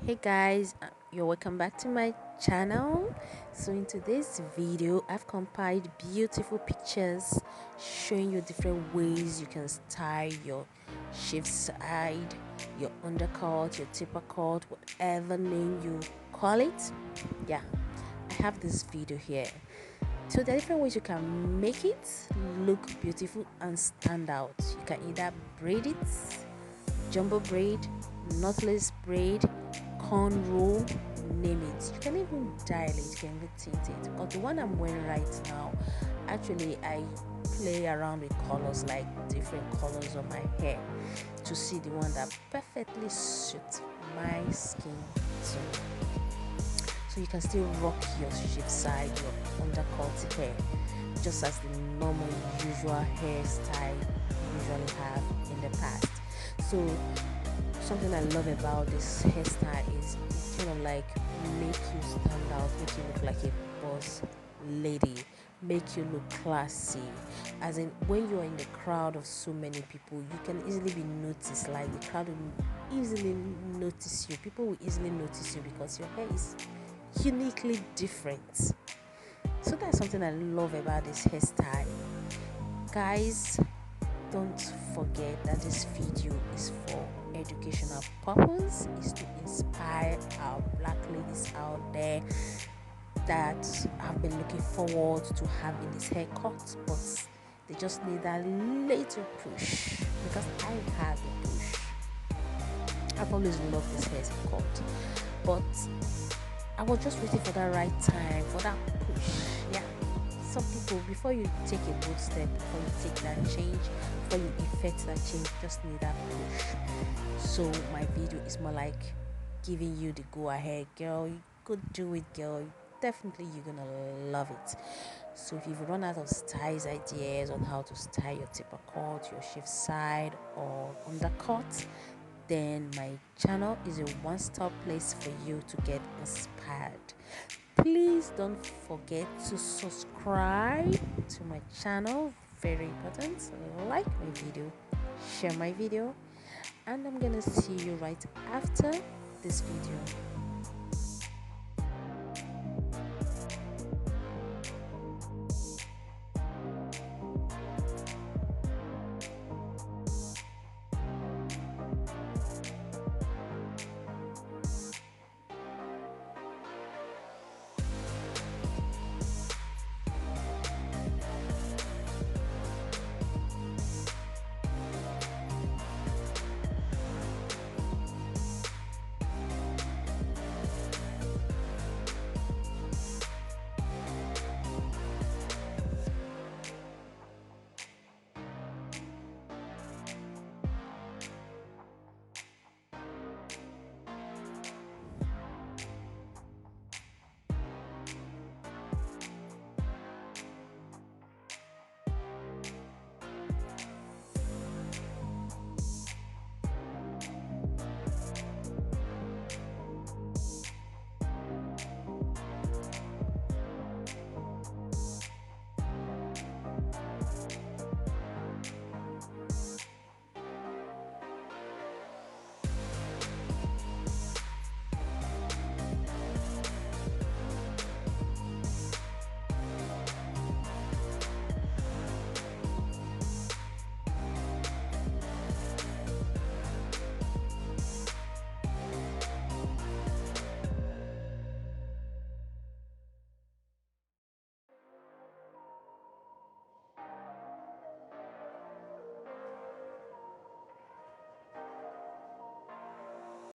Hey guys, you're welcome back to my channel. So in today's video I've compiled beautiful pictures showing you different ways you can style your shift side, your undercut, your taper cut, whatever name you call it. Yeah, I have this video here. So there are different ways you can make it look beautiful and stand out. You can either braid it, jumbo braid, knotless braid, cornrow, name it. You can even dial it, you can even tint it. But the one I'm wearing right now, actually I play around with colors, like different colors on my hair, to see the one that perfectly suits my skin tone. So you can still rock your shape side, your undercut hair, just as the normal usual hairstyle you usually have in the past. So something I love about this hairstyle is it kind of like make you stand out, make you look like a boss lady, make you look classy. As in, when you are in the crowd of so many people, you can easily be noticed. Like the crowd will easily notice you. People will easily notice you because your hair is uniquely different. So that's something I love about this hairstyle. Guys, don't forget that this video is for educational purpose, is to inspire our black ladies out there that have been looking forward to having this haircut, but they just need that little push, because I had a push. I've always loved this haircut, but I was just waiting for that right time, for that push. Yeah, some people, before you take a bold step, before you take that change, before you effect that change, just need that push. So my video is more like giving you the go ahead, girl. You could do it, girl. Definitely you're gonna love it. So if you've run out of styles ideas on how to style your taper cut, your shift side, or undercut, then my channel is a one-stop place for you to get inspired. Please don't forget to subscribe to my channel, very important. Like my video, share my video, and I'm gonna see you right after this video.